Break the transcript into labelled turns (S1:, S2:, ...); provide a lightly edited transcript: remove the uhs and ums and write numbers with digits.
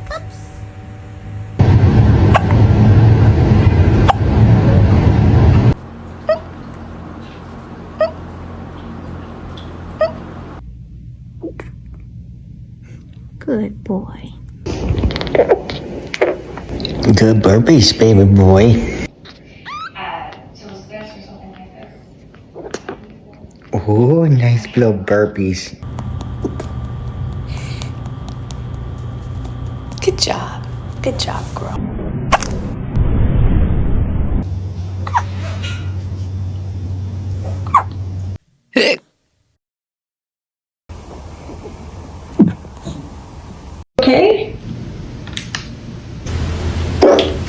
S1: hiccups? Good boy.
S2: Good burpees, baby boy. Oh, nice little burpees.
S3: Good job. Good job, girl. Hey.